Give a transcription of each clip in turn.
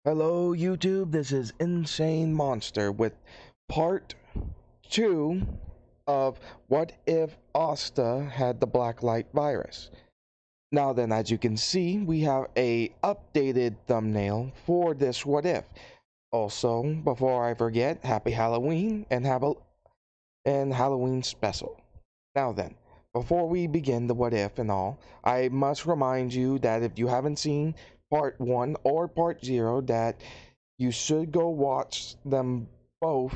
Hello YouTube, this is Insane Monster with part 2 of What If Asta Had the Black Light Virus. Now then, as you can see, we have a updated thumbnail for this What If. Also, before I forget, Happy Halloween and Halloween special. Now then, before we begin the What If and all, I must remind you that if you haven't seen part 1 or part 0, that you should go watch them both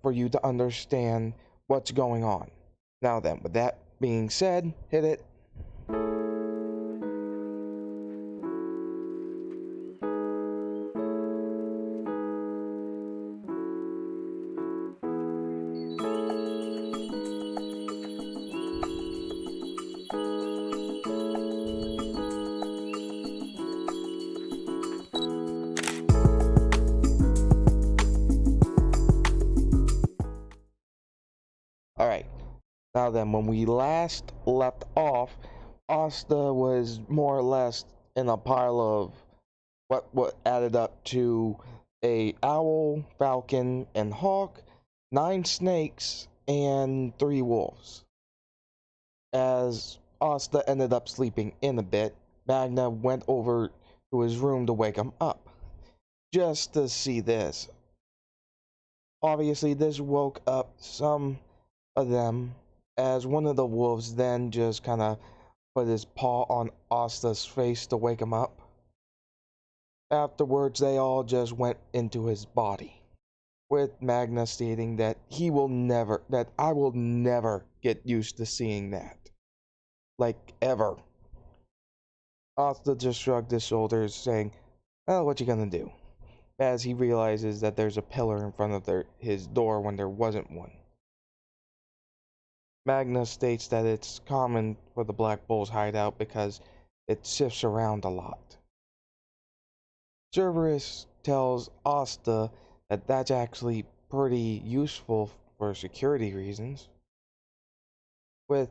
for you to understand what's going on. Now then, with that being said, hit it. Alright, now then, when we last left off, Asta was more or less in a pile of what added up to a owl, falcon, and hawk, 9 snakes, and 3 wolves. As Asta ended up sleeping in a bit, Magna went over to his room to wake him up, just to see this. Obviously, this woke up some of them, as one of the wolves then just kind of put his paw on Asta's face to wake him up. Afterwards, they all just went into his body, with Magna stating that I will never get used to seeing that. Like, ever. Asta just shrugged his shoulders, saying, "Oh, what you gonna do?" As he realizes that there's a pillar in front of his door when there wasn't one. Magna states that it's common for the Black Bull's hideout because it shifts around a lot. Cerberus tells Asta that that's actually pretty useful for security reasons, with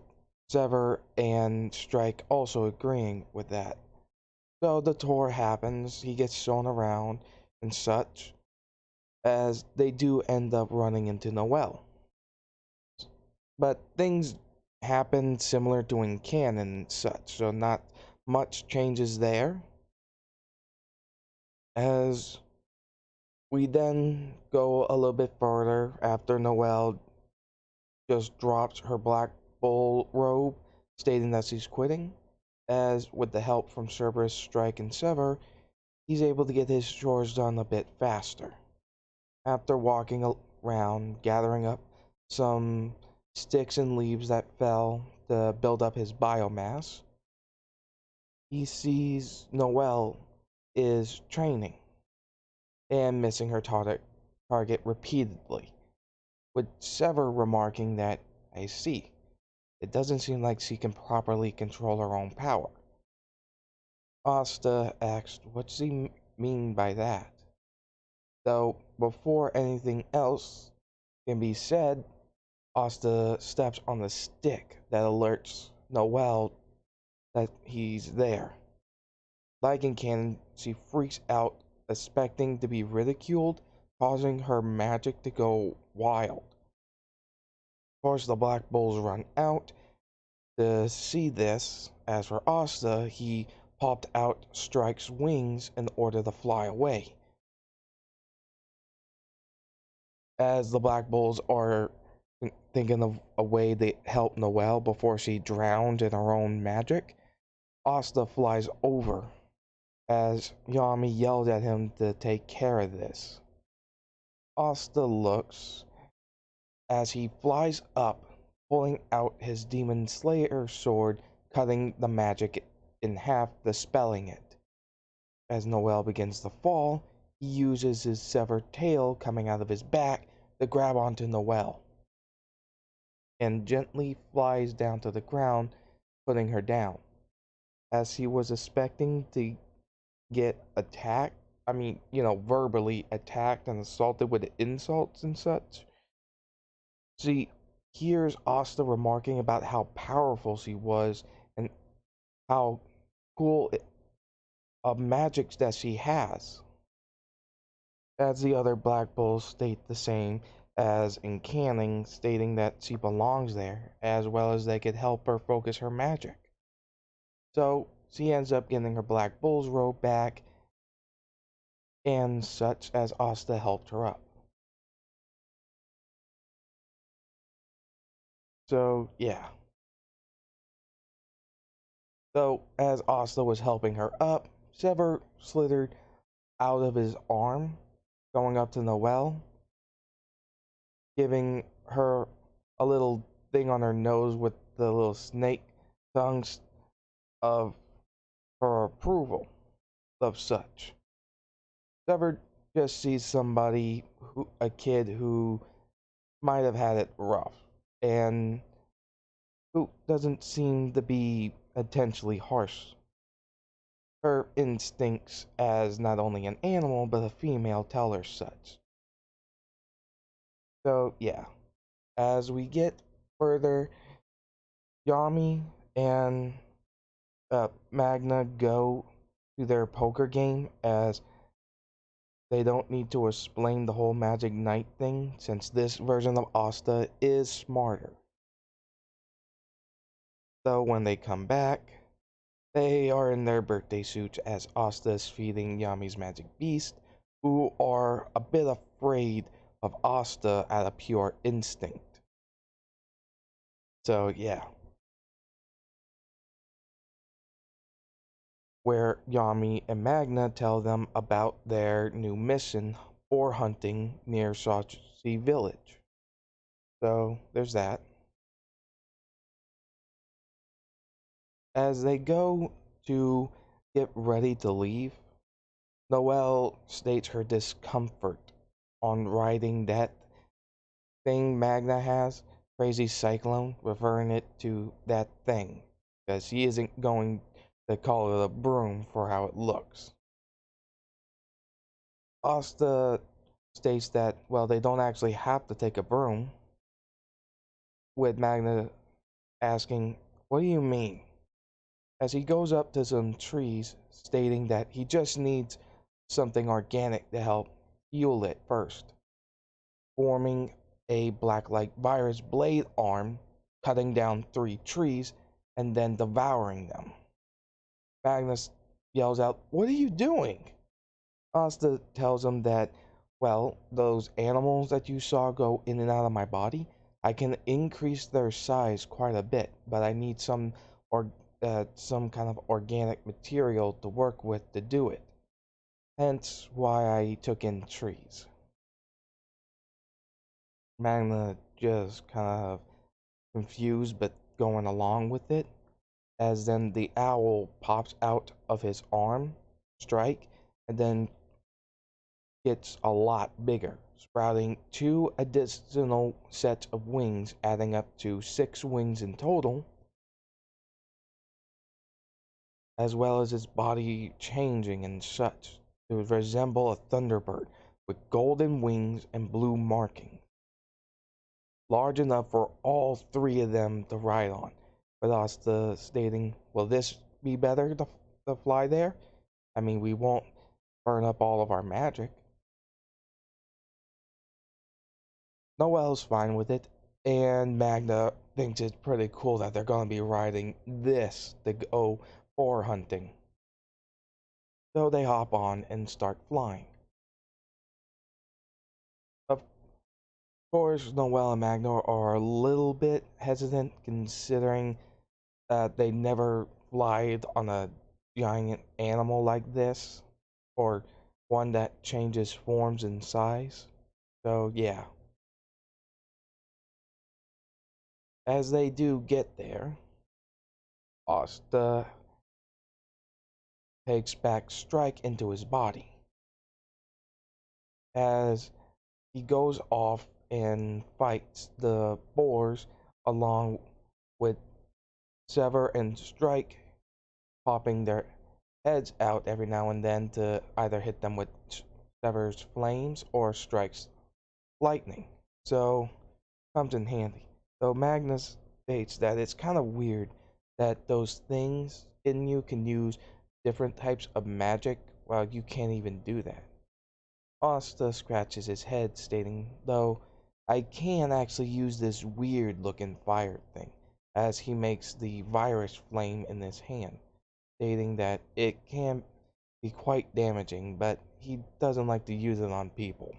Sever and Strike also agreeing with that. So the tour happens, he gets shown around and such, as they do end up running into Noelle. But things happen similar to in canon and such, so not much changes there. As we then go a little bit further after Noelle just drops her Black Bull robe, stating that she's quitting, as with the help from Cerberus, Strike, and Sever, he's able to get his chores done a bit faster. After walking around, gathering up some sticks and leaves that fell to build up his biomass, he sees Noelle is training and missing her target repeatedly, with Sever remarking that, "I see, it doesn't seem like she can properly control her own power." Asta asked what she mean by that. Though before anything else can be said, Asta steps on the stick that alerts Noelle that he's there. Like in canon, she freaks out, expecting to be ridiculed, causing her magic to go wild. Of course, the Black Bulls run out to see this. As for Asta, he popped out Strike's wings in order to fly away. As the Black Bulls are thinking of a way to help Noelle before she drowned in her own magic, Asta flies over as Yami yelled at him to take care of this. Asta looks as he flies up, pulling out his Demon Slayer sword, cutting the magic in half, dispelling it. As Noelle begins to fall, he uses his severed tail coming out of his back to grab onto Noelle, and gently flies down to the ground, putting her down. As he was expecting to get attacked, verbally attacked and assaulted with insults and such, she hears Asta remarking about how powerful she was and how cool of magic that she has. as the other Black Bulls state the same as in Canning, stating that she belongs there, as well as they could help her focus her magic. So she ends up getting her Black Bull's robe back, and such as Asta helped her up. So yeah. So as Asta was helping her up, Sever slithered out of his arm, going up to Noelle, giving her a little thing on her nose with the little snake tongues of her approval of such. Sever just sees somebody, a kid who might have had it rough, and who doesn't seem to be intentionally harsh. Her instincts as not only an animal but a female tell her such. So yeah, as we get further, Yami and Magna go to their poker game, as they don't need to explain the whole Magic Knight thing, since this version of Asta is smarter. So when they come back, they are in their birthday suits as Asta is feeding Yami's magic beast, who are a bit afraid of Asta out of pure instinct. So yeah, where Yami and Magna tell them about their new mission for hunting near Shachi Village. So there's that. As they go to get ready to leave, Noelle states her discomfort on riding that thing Magna has, Crazy Cyclone, referring it to that thing, because he isn't going to call it a broom for how it looks. Asta states that, well, they don't actually have to take a broom, with Magna asking, "What do you mean?" As he goes up to some trees, stating that he just needs something organic to help fuel it first, forming a black-like virus blade arm, cutting down 3 trees, and then devouring them. Magnus yells out, "What are you doing?" Asta tells him that, well, those animals that you saw go in and out of my body, I can increase their size quite a bit, but I need or some kind of organic material to work with to do it. Hence why I took in trees. Magna just kind of confused but going along with it, as then the owl pops out of his arm, strike, and then gets a lot bigger, sprouting 2 additional sets of wings, adding up to 6 wings in total, as well as its body changing and such to resemble a thunderbird with golden wings and blue markings, large enough for all 3 of them to ride on. But Asta stating, "Will this be better to fly there? I mean, we won't burn up all of our magic." Noelle's fine with it, and Magna thinks it's pretty cool that they're going to be riding this to go boar hunting. So they hop on and start flying. Of course, Noelle and Magna are a little bit hesitant, considering that they never fly on a giant animal like this, or one that changes forms and size. So yeah, as they do get there, Asta takes back Strike into his body, as he goes off and fights the boars, along with Sever and Strike popping their heads out every now and then to either hit them with Sever's flames or Strike's lightning. So comes in handy. Though Magnus states that it's kind of weird that those things in you can use different types of magic while you can't even do that. Asta scratches his head, stating, though, I can actually use this weird looking fire thing, as he makes the virus flame in his hand, stating that it can be quite damaging, but he doesn't like to use it on people.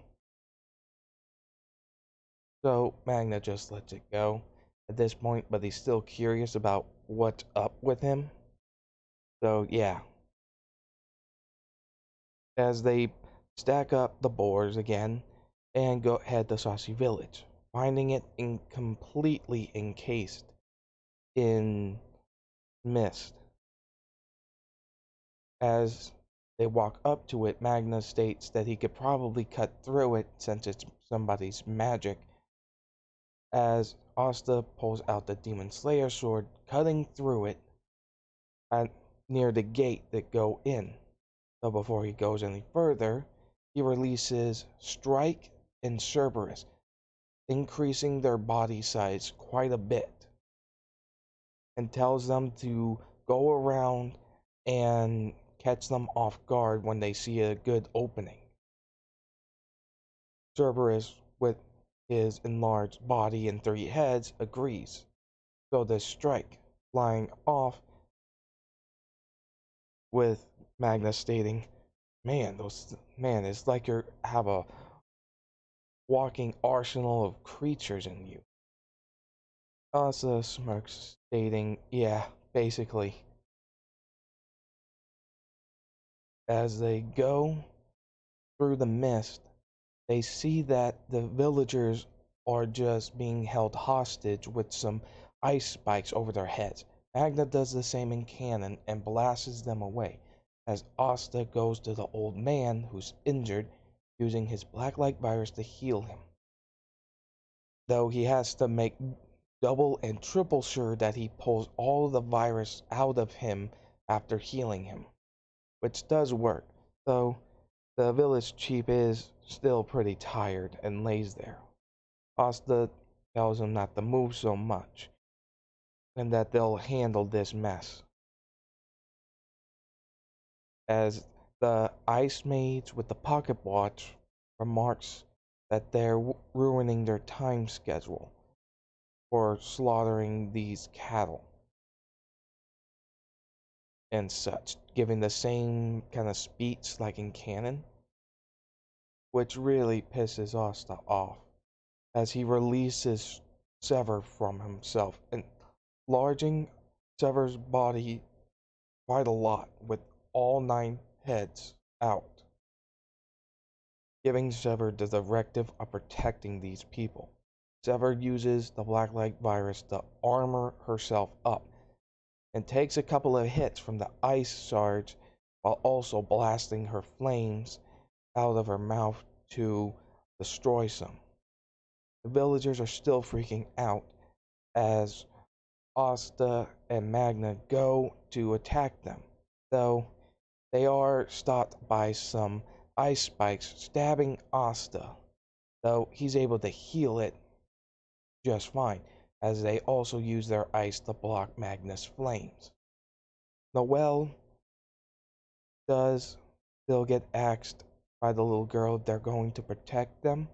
So Magna just lets it go at this point, but he's still curious about what's up with him. So yeah, as they stack up the boars again and go head to Saucy Village, finding it completely encased in mist. As they walk up to it, Magna states that he could probably cut through it since it's somebody's magic, as Asta pulls out the Demon Slayer sword, cutting through it at near the gate that go in. But before he goes any further, he releases Strike and Cerberus, increasing their body size quite a bit, and tells them to go around and catch them off guard when they see a good opening. Cerberus, with his enlarged body and 3 heads, agrees. So does Strike, flying off, with Magnus stating, man, it's like you have a walking arsenal of creatures in you. Asa smirks, stating, yeah, basically. As they go through the mist, they see that the villagers are just being held hostage with some ice spikes over their heads. Magna does the same in canon and blasts them away, as Asta goes to the old man who's injured, using his black light virus to heal him. Though he has to make double and triple sure that he pulls all the virus out of him after healing him, which does work, though the village chief is still pretty tired and lays there. Asta tells him not to move so much, and that they'll handle this mess. As the ice mage with the pocket watch remarks that they're ruining their time schedule for slaughtering these cattle and such, giving the same kind of speech like in canon, which really pisses Asta off, as he releases Sever from himself, enlarging Sever's body quite a lot with all 9 heads out, giving Sever the directive of protecting these people. Sever uses the Black Light virus to armor herself up and takes a couple of hits from the ice shards while also blasting her flames out of her mouth to destroy some. The villagers are still freaking out as Asta and Magna go to attack them, though they are stopped by some ice spikes stabbing Asta, though he's able to heal it just fine, as they also use their ice to block Magna's flames. Noelle does still get asked by the little girl if they're going to protect them,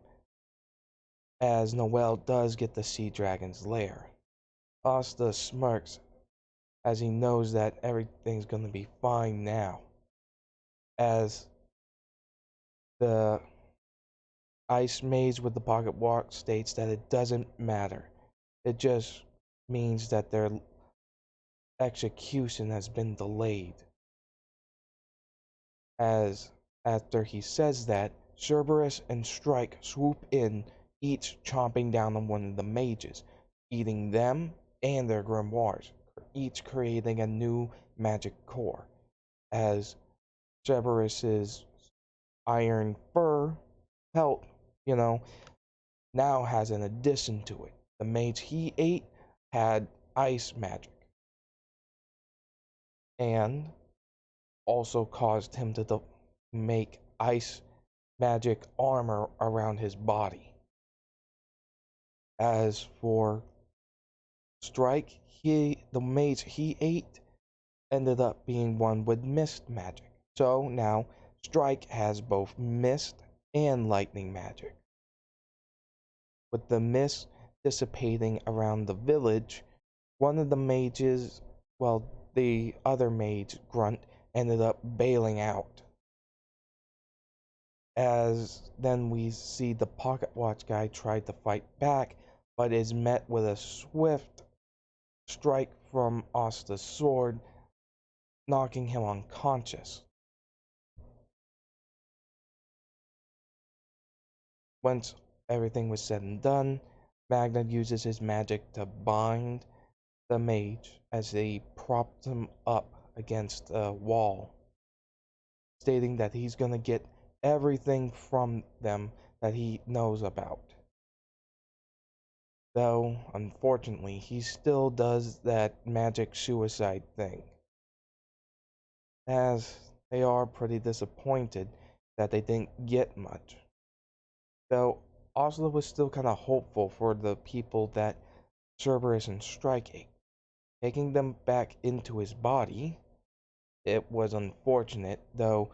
as Noelle does get the sea dragon's lair. Asta smirks as he knows that everything's going to be fine now, as the ice maze with the pocket walk states that it doesn't matter. It just means that their execution has been delayed. As after he says that, Cerberus and Strike swoop in, each chomping down on one of the mages, eating them and their grimoires, each creating a new magic core, as Cerberus's iron fur pelt, now has an addition to it. The mage he ate had ice magic, and also caused him to make ice magic armor around his body. As for Strike, the mage he ate ended up being one with mist magic. So now Strike has both mist and lightning magic. With the mist dissipating around the village, one of the mages, well, the other mage, Grunt, ended up bailing out. As then we see the pocket watch guy try to fight back, but is met with a swift strike from Asta's sword, knocking him unconscious. Once everything was said and done, Magna uses his magic to bind the mage as they propped him up against a wall, stating that he's gonna get everything from them that he knows about. Though, unfortunately, he still does that magic suicide thing, as they are pretty disappointed that they didn't get much. Though Oslo was still kind of hopeful for the people that Cerberus and Strike ate. Taking them back into his body, it was unfortunate, though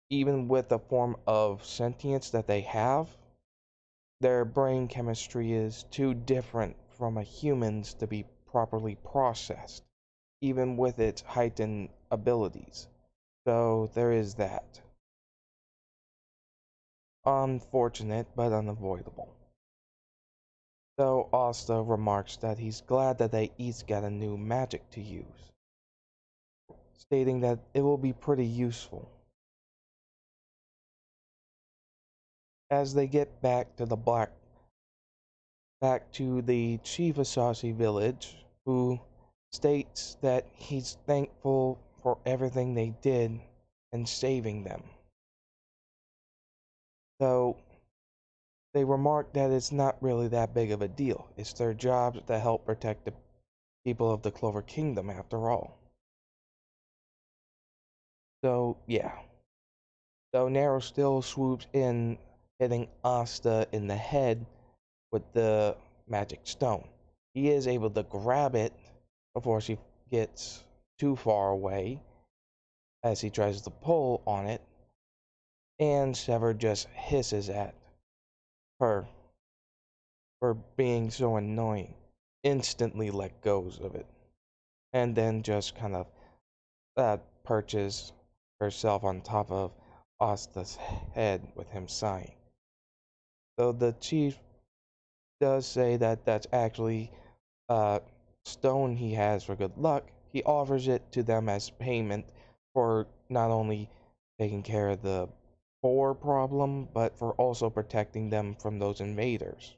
even with the form of sentience that they have, their brain chemistry is too different from a human's to be properly processed, even with its heightened abilities. So there is that. Unfortunate, but unavoidable. Though Asta remarks that he's glad that they each got a new magic to use, stating that it will be pretty useful. As they get back to the chief of Saucy village, who states that he's thankful for everything they did in saving them. Though they remark that it's not really that big of a deal. It's their job to help protect the people of the Clover Kingdom after all. So, yeah. Though Nero still swoops in, hitting Asta in the head with the magic stone. He is able to grab it before she gets too far away as he tries to pull on it, and Sever just hisses at her for being so annoying, instantly let goes of it, and then just kind of perches herself on top of Asta's head with him sighing. Though the chief does say that that's actually a stone he has for good luck, he offers it to them as payment for not only taking care of the boar problem, but for also protecting them from those invaders.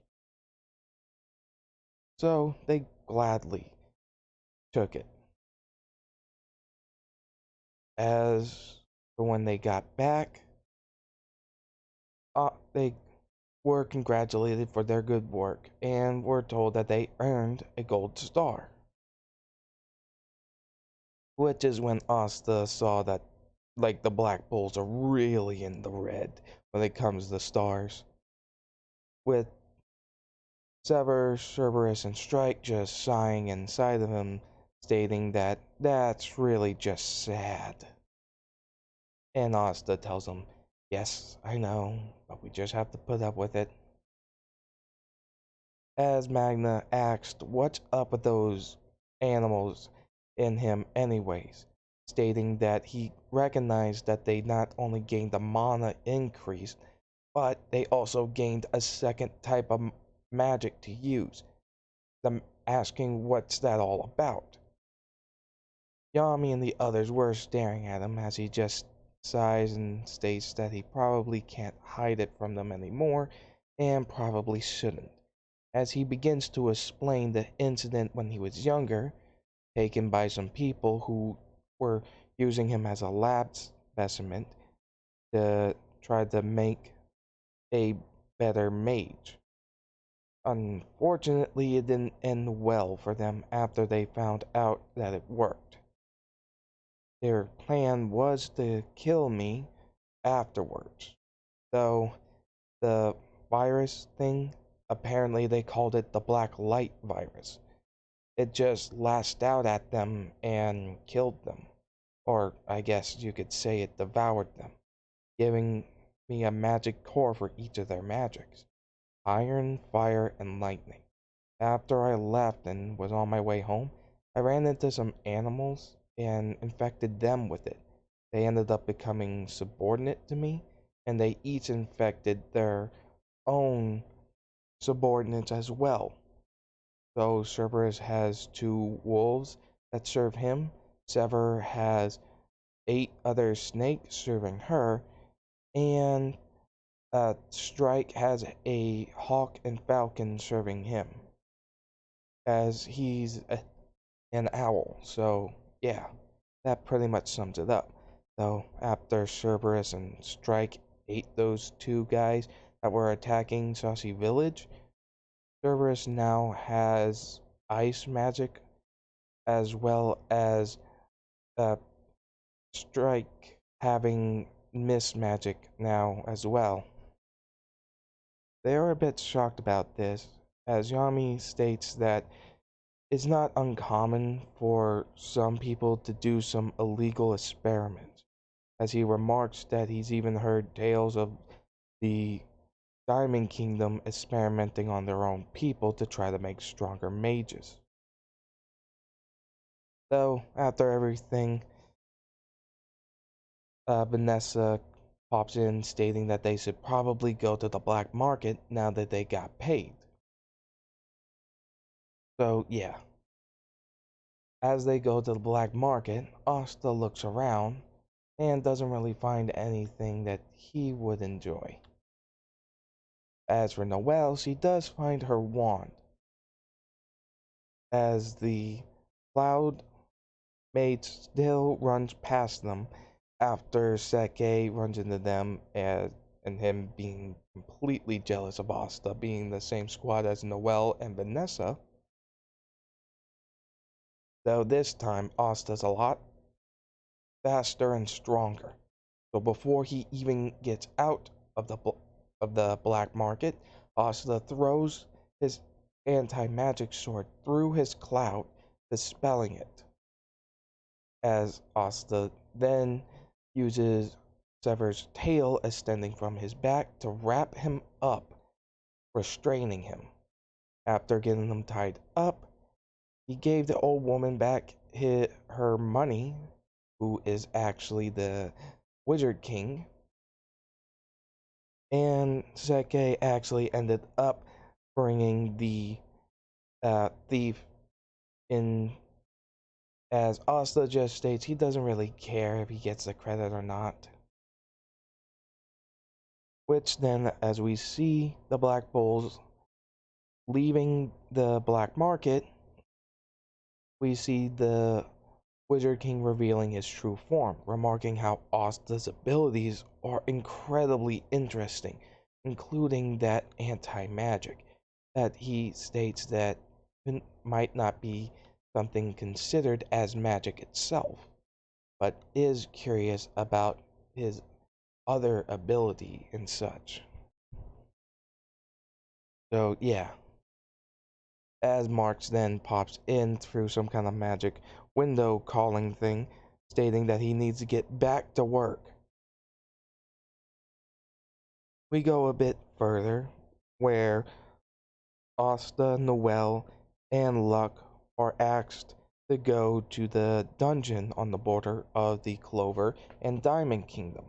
So they gladly took it. As for when they got back, they were congratulated for their good work and were told that they earned a gold star. Which is when Asta saw that, like, the Black Bulls are really in the red when it comes to stars. With Sever, Cerberus, and Strike just sighing inside of him, stating that that's really just sad. And Asta tells him, yes, I know, but we just have to put up with it. As Magna asked what's up with those animals in him anyways, stating that he recognized that they not only gained a mana increase, but they also gained a second type of magic to use. Them asking what's that all about. Yami and the others were staring at him as he just sighs and states that he probably can't hide it from them anymore and probably shouldn't, as he begins to explain the incident when he was younger, taken by some people who were using him as a lab specimen to try to make a better mage. Unfortunately, it didn't end well for them after they found out that it worked. Their plan was to kill me afterwards, though the virus thing, apparently they called it the black light virus. It just lashed out at them and killed them. Or I guess you could say it devoured them, giving me a magic core for each of their magics: iron, fire, and lightning. After I left and was on my way home, I ran into some animals and infected them with it. They ended up becoming subordinate to me, and they each infected their own subordinates as well. So Cerberus has two wolves that serve him, Sever has 8 other snakes serving her, and Strike has a hawk and falcon serving him, as he's an owl. So yeah, that pretty much sums it up. So after Cerberus and Strike ate those two guys that were attacking Saucy Village, Cerberus now has ice magic as well as uh, Strike having mist magic now as well. They are a bit shocked about this, as Yami states that it's not uncommon for some people to do some illegal experiments, as he remarks that he's even heard tales of the Diamond Kingdom experimenting on their own people to try to make stronger mages. So, after everything, Vanessa pops in stating that they should probably go to the black market now that they got paid. So, yeah. As they go to the black market, Asta looks around and doesn't really find anything that he would enjoy. As for Noelle, she does find her wand, as the cloud maid still runs past them after Seke runs into them, and him being completely jealous of Asta being the same squad as Noelle and Vanessa. Though this time Asta's a lot faster and stronger. So before he even gets out of the black market, Asta throws his anti-magic sword through his cloud, dispelling it. As Asta then uses Sever's tail extending from his back to wrap him up, restraining him. After getting him tied up, he gave the old woman back her money, who is actually the Wizard King, and Seke actually ended up bringing the thief in, as Asta just states he doesn't really care if he gets the credit or not. Which then, as we see the Black Bulls leaving the black market, we see the Wizard King revealing his true form, remarking how Asta's abilities are incredibly interesting, including that anti-magic, that he states that might not be something considered as magic itself, but is curious about his other ability and such. So yeah, as Marx then pops in through some kind of magic window calling thing, stating that he needs to get back to work. We go a bit further, where Asta, Noel, and Luck are asked to go to the dungeon on the border of the Clover and Diamond Kingdom.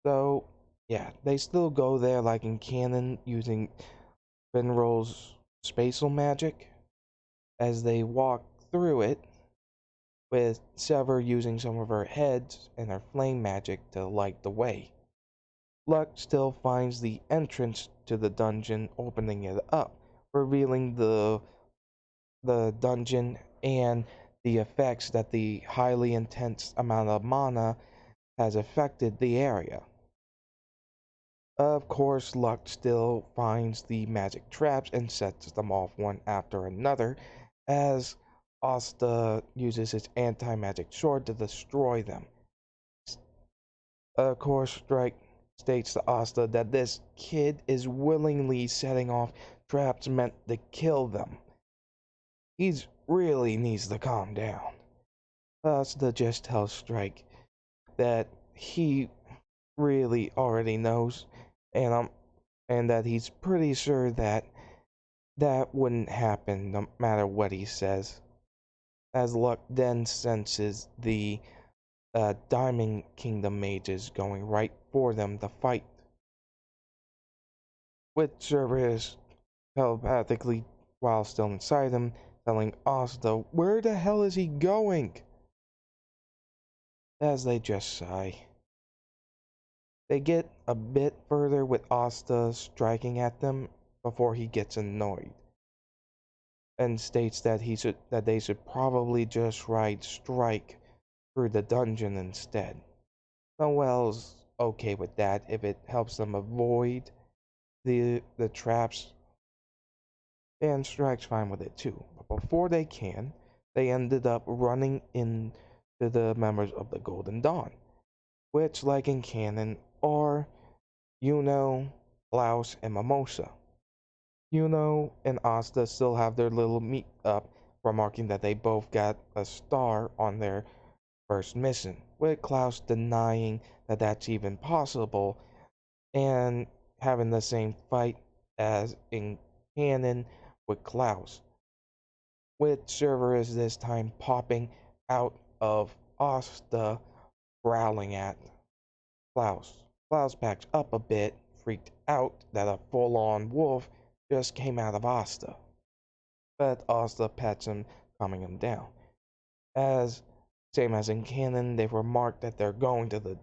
So, yeah, they still go there like in canon using Finral's spatial magic. As they walk through it, with Sever using some of her heads and her flame magic to light the way. Luck still finds the entrance to the dungeon, opening it up, revealing the dungeon and the effects that the highly intense amount of mana has affected the area. Of course, Luck still finds the magic traps and sets them off one after another, as Asta uses his anti-magic sword to destroy them. Of course, Strike states to Asta that this kid is willingly setting off traps meant to kill them. He really needs to calm down. Asta just tells Strike that he really already knows, and and that he's pretty sure that that wouldn't happen no matter what he says. As Luck then senses the Diamond Kingdom mages going right for them to fight, with Cerberus telepathically, while still inside him, telling Asta, "Where the hell is he going?" As they just sigh. They get a bit further with Asta striking at them before he gets annoyed and states that they should probably just ride Strike through the dungeon instead. Noel's okay with that if it helps them avoid the traps, and Strike's fine with it too. But before they can, they ended up running into the members of the Golden Dawn, which, like in canon, are Yuno, Klaus, and Mimosa. Yuno and Asta still have their little meet up, remarking that they both got a star on their first mission, with Klaus denying that that's even possible and having the same fight as in canon with Klaus, with Cerberus this time popping out of Asta growling at Klaus. Klaus backs up a bit, freaked out that a full-on wolf just came out of Asta, but Asta pets him, calming him down. As same as in canon, they remark that they're going to the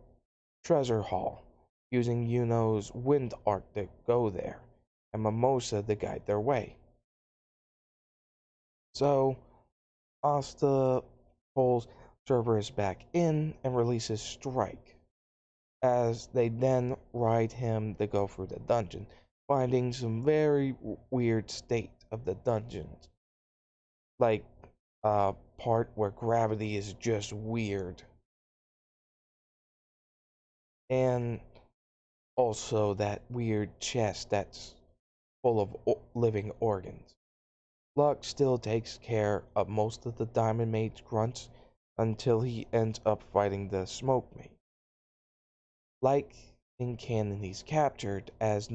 treasure hall, using Yuno's wind arc to go there, and Mimosa to guide their way. So Asta pulls Cerberus back in and releases Strike, as they then ride him to go through the dungeon, finding some very weird state of the dungeons, like a part where gravity is just weird, and also that weird chest that's full of living organs. Luck still takes care of most of the Diamond Maid's grunts until he ends up fighting the Smoke Maid. Like in canon, he's captured as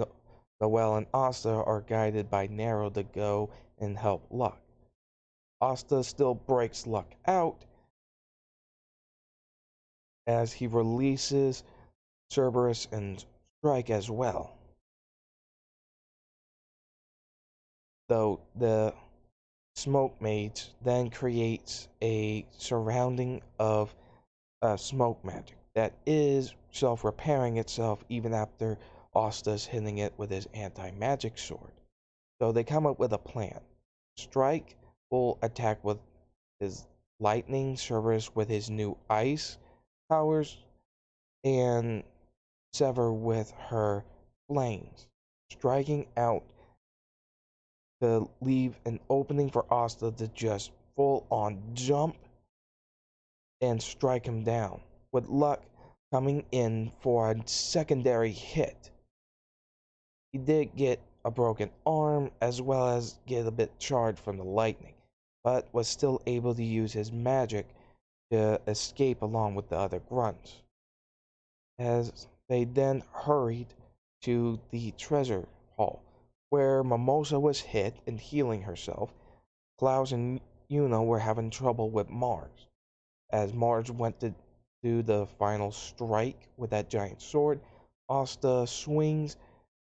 Noel and Asta are guided by Nero to go and help Luck. Asta still breaks Luck out as he releases Cerberus and Strike as well. Though the Smoke Mage then creates a surrounding of smoke magic that is self-repairing itself even after Asta's hitting it with his anti-magic sword. So they come up with a plan. Strike will attack with his lightning, Cerberus with his new ice powers, and Sever with her flames, striking out to leave an opening for Asta to just full on jump and strike him down, with Luck coming in for a secondary hit. He did get a broken arm as well as get a bit charred from the lightning, but was still able to use his magic to escape along with the other grunts. As they then hurried to the treasure hall, where Mimosa was hit and healing herself. Klaus and Yuno were having trouble with Mars. As Mars went to do the final strike with that giant sword, Asta swings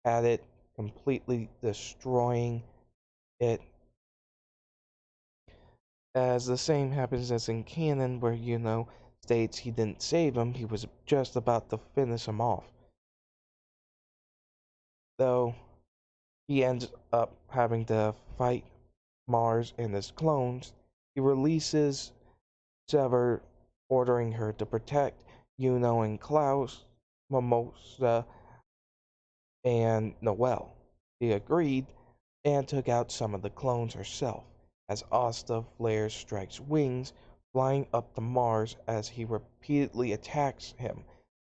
at it, completely destroying it. As the same happens as in canon, where Yuno states he didn't save him, he was just about to finish him off. Though he ends up having to fight Mars and his clones, he releases Sever, ordering her to protect Yuno and Klaus, Mimosa, and Noel. She agreed and took out some of the clones herself, as Asta flares Strike's wings, flying up to Mars as he repeatedly attacks him,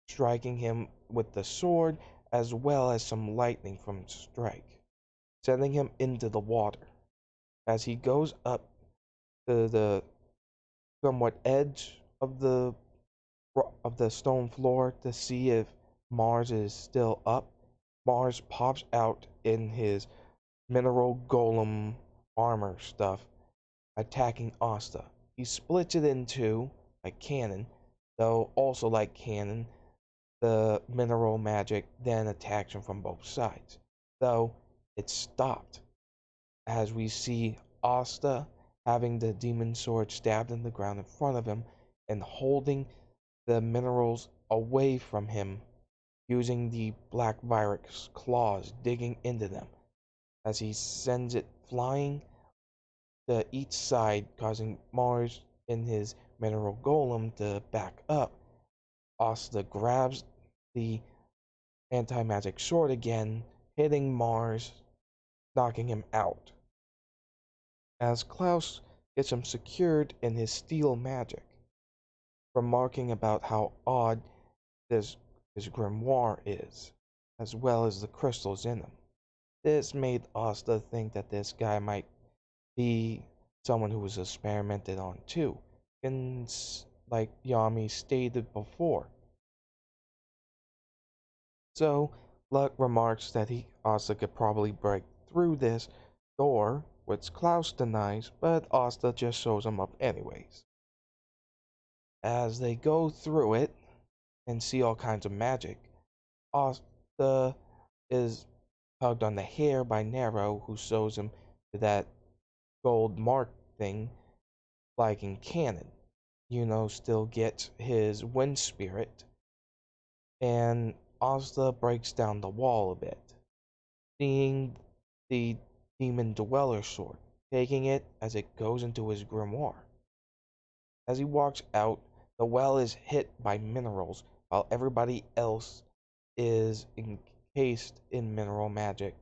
striking him with the sword as well as some lightning from Strike, sending him into the water. As he goes up to the somewhat edge of the stone floor to see if Mars is still up, Mars pops out in his mineral golem armor stuff, attacking Asta. He splits it in two, like cannon, though also like cannon, the mineral magic then attacks him from both sides. Though it stopped as we see Asta having the demon sword stabbed in the ground in front of him and holding the minerals away from him using the black virus claws digging into them as he sends it flying to each side, causing Mars and his mineral golem to back up. Asta grabs the anti-magic sword again, hitting Mars, knocking him out. As Klaus gets him secured in his steel magic, remarking about how odd this grimoire is, as well as the crystals in him. This made Asta think that this guy might be someone who was experimented on too, and like Yami stated before. So, Luck remarks that he Asta could probably break through this door, which Klaus denies, but Asta just shows him up anyways. As they go through it and see all kinds of magic, Asta is hugged on the hair by Nero, who shows him that gold mark thing, like in canon. Still gets his wind spirit, and Asta breaks down the wall a bit, seeing the demon dweller sword, taking it as it goes into his grimoire. As he walks out, the well is hit by minerals, while everybody else is encased in mineral magic,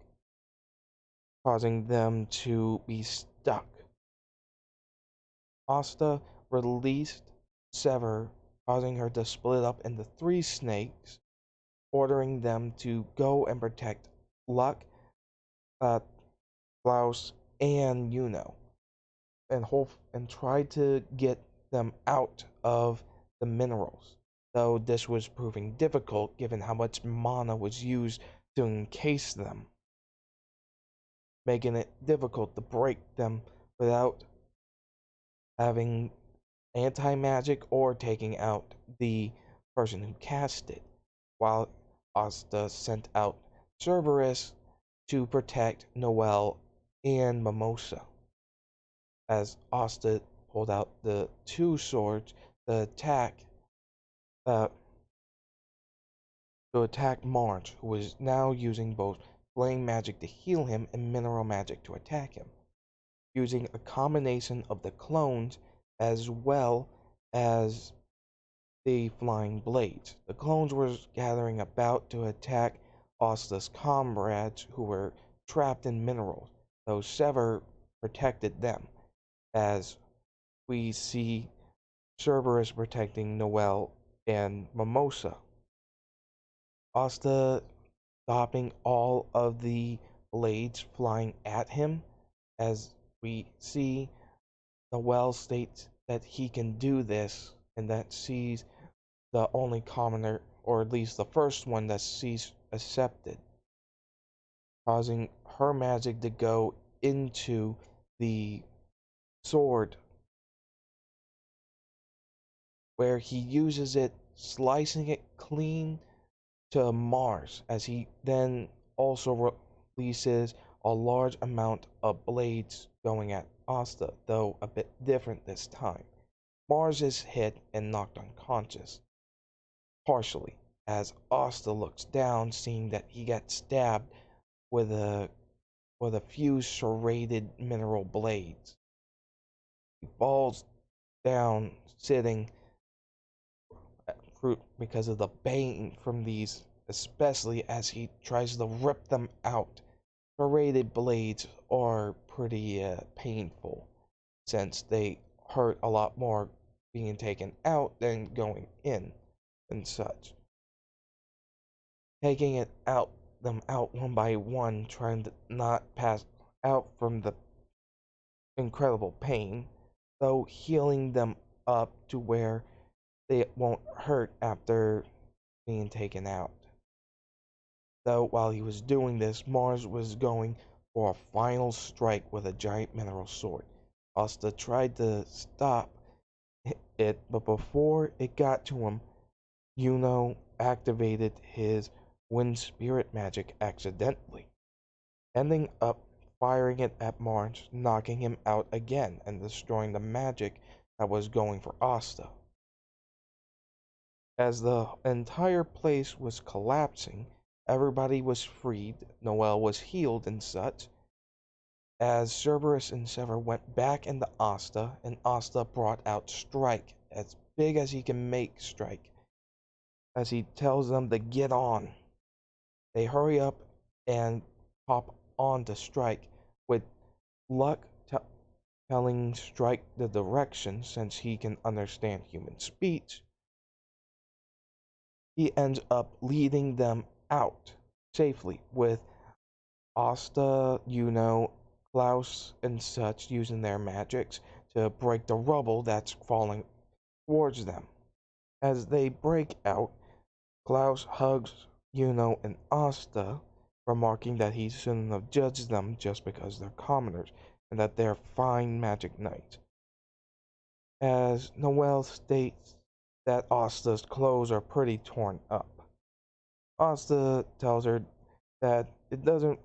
causing them to be stuck. Asta released Sever, causing her to split up into three snakes, ordering them to go and protect Luck, uh, Klaus, and Yuno, and try to get them out of the minerals. Though this was proving difficult given how much mana was used to encase them, making it difficult to break them without having anti-magic or taking out the person who cast it, while Asta sent out Cerberus to protect Noel and Mimosa. As Asta pulled out the two swords uh, to attack Marge, who was now using both flame magic to heal him and mineral magic to attack him, using a combination of the clones as well as the flying blades. The clones were gathering about to attack Asta's comrades who were trapped in minerals, though Sever protected them, as we see Cerberus protecting Noel and Mimosa. Asta stopping all of the blades flying at him, as we see Noel states that he can do this and that she's the only commoner, or at least the first one that she's accepted, causing her magic to go into the sword, where he uses it, slicing it clean to Mars, as he then also releases a large amount of blades going at Asta, though a bit different this time. Mars is hit and knocked unconscious, partially, as Asta looks down, seeing that he got stabbed with a few serrated mineral blades. He falls down, sitting because of the pain from these, especially as he tries to rip them out. Serrated blades are pretty painful, since they hurt a lot more being taken out than going in and such. Taking them out one by one, trying to not pass out from the incredible pain, though healing them up to where they won't hurt after being taken out. Though while he was doing this, Mars was going for a final strike with a giant mineral sword. Asta tried to stop it, but before it got to him, Yuno activated his wind spirit magic accidentally, ending up firing it at Mars, knocking him out again and destroying the magic that was going for Asta. As the entire place was collapsing, everybody was freed, Noel was healed and such, as Cerberus and Sever went back into Asta, and Asta brought out Strike, as big as he can make Strike, as he tells them to get on. They hurry up and hop on to Strike, with Luck telling Strike the direction since he can understand human speech. He ends up leading them out safely, with Asta, Klaus, and such using their magics to break the rubble that's falling towards them. As they break out, Klaus hugs and Asta, remarking that he shouldn't have judged them just because they're commoners and that they're fine magic knights. As Noel states that Asta's clothes are pretty torn up. Asta tells her that it doesn't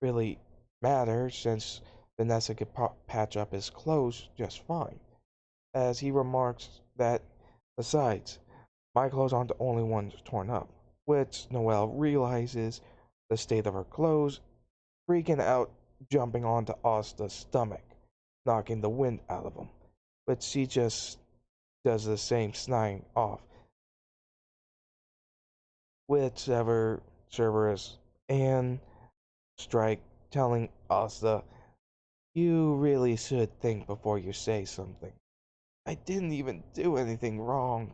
really matter since Vanessa could patch up his clothes just fine, as he remarks that, besides, my clothes aren't the only ones torn up, which Noelle realizes the state of her clothes, freaking out, jumping onto Asta's stomach, knocking the wind out of him, but she just does the same snapping off, with Cerberus and Strike telling Asta, you really should think before you say something. I didn't even do anything wrong.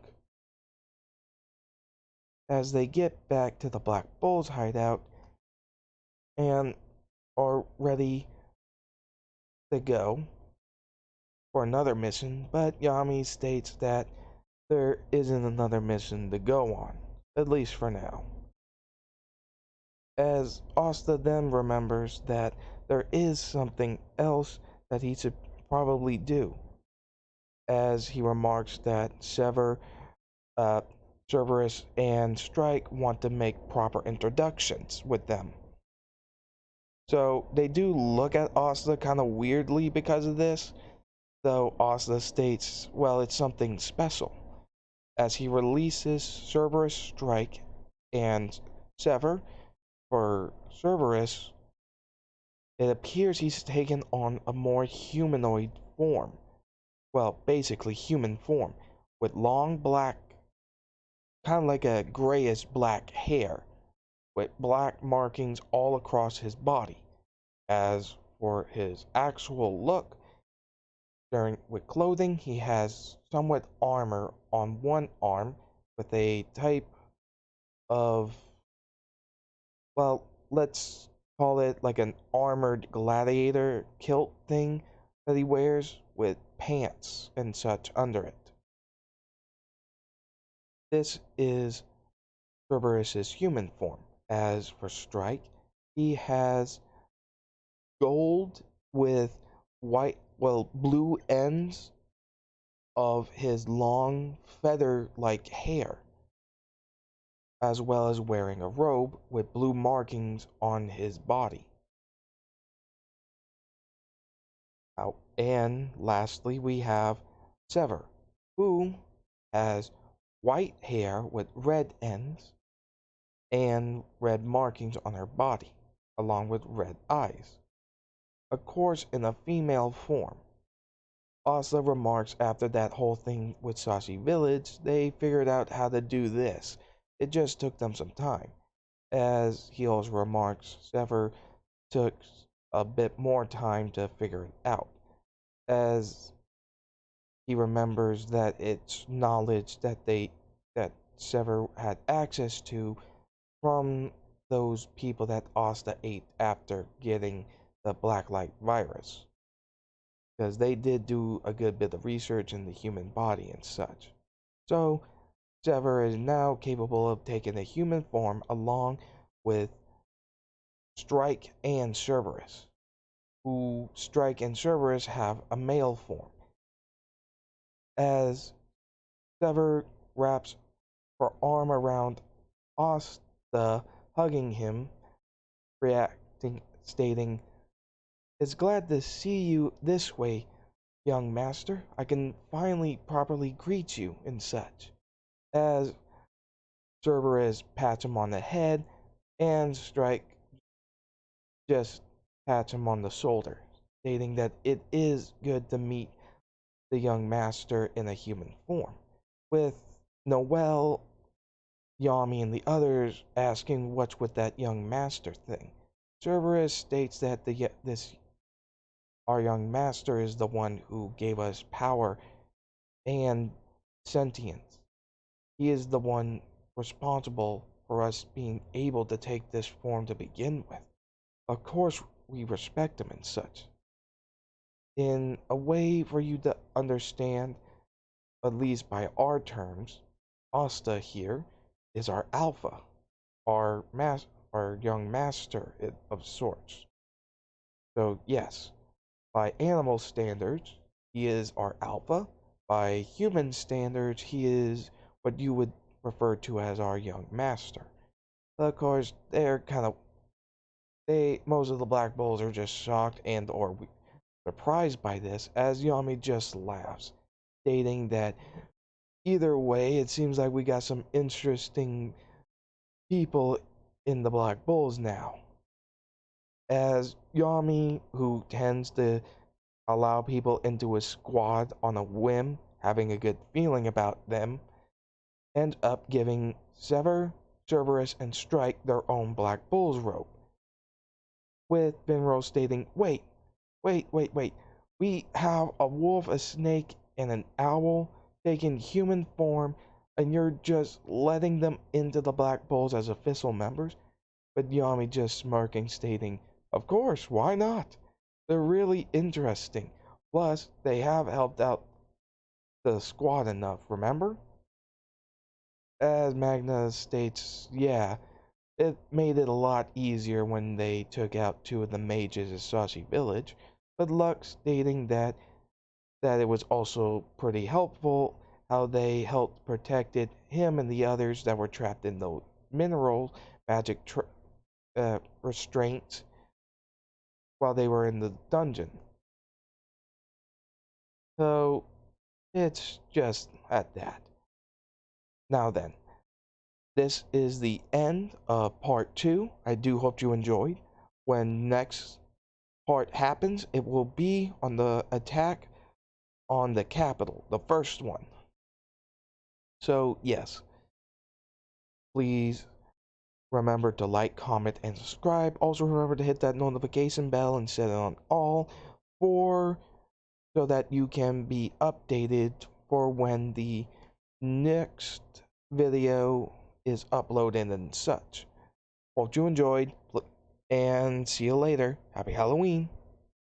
As they get back to the Black Bull's hideout and are ready to go for another mission, but Yami states that there isn't another mission to go on, at least for now. As Asta then remembers that there is something else that he should probably do, as he remarks that uh, Cerberus and Strike want to make proper introductions with them. So they do look at Asta kind of weirdly because of this, though Asta states, well, it's something special, as he releases Cerberus, Strike, and Sever. For Cerberus, it appears he's taken on a more humanoid form. Well, basically human form, with long black, kind of like a grayish black hair, with black markings all across his body. As for his actual look, with clothing, he has somewhat armor on one arm with a type of, well, let's call it like an armored gladiator kilt thing that he wears with pants and such under it. This is Cerberus's human form. As for Strike, he has gold with white, well, blue ends of his long feather-like hair, as well as wearing a robe with blue markings on his body. And lastly, we have Sever, who has white hair with red ends and red markings on her body, along with red eyes. Of course, in a female form. Asa remarks after that whole thing with Sashi Village, they figured out how to do this. It just took them some time. As he also remarks, Sever took a bit more time to figure it out, as he remembers that it's knowledge that Sever had access to from those people that Asta ate after getting the Black Light virus, because they did do a good bit of research in the human body and such. So Sever is now capable of taking a human form along with Strike and Cerberus, who Strike and Cerberus have a male form. As Sever wraps her arm around Asta, hugging him, reacting, stating, "It's glad to see you this way, young master. I can finally properly greet you and such." As Cerberus pats him on the head, and Strike just pats him on the shoulder, stating that it is good to meet the young master in a human form, with Noel, Yami, and the others asking what's with that young master thing. Cerberus states that our young master is the one who gave us power and sentience. He is the one responsible for us being able to take this form to begin with. Of course, we respect him and such. In a way for you to understand, at least by our terms, Asta here is our alpha, our young master of sorts. So yes, by animal standards, he is our alpha. By human standards, he is what you would refer to as our young master. Of course, most of the Black Bulls are just shocked and or surprised by this, as Yami just laughs, stating that either way, it seems like we got some interesting people in the Black Bulls now. As Yami, who tends to allow people into his squad on a whim, having a good feeling about them, end up giving Sever, Cerberus, and Strike their own Black Bulls rope, with Finro stating, wait, we have a wolf, a snake, and an owl taking human form, and you're just letting them into the Black Bulls as official members? But Yami just smirking, stating, of course, why not? They're really interesting. Plus, they have helped out the squad enough, remember? As Magna states, yeah, it made it a lot easier when they took out two of the mages at Sashi Village, but Lux stating that it was also pretty helpful how they helped protected him and the others that were trapped in the mineral magic restraints while they were in the dungeon. So it's just at that. Now then, this is the end of part 2. I do hope you enjoyed. When next part happens, it will be on the attack on the capital, the first one. So yes, please remember to like, comment, and subscribe. Also remember to hit that notification bell and set it on all so that you can be updated for when the next video is uploaded and such. Hope you enjoyed, and see you later. Happy Halloween.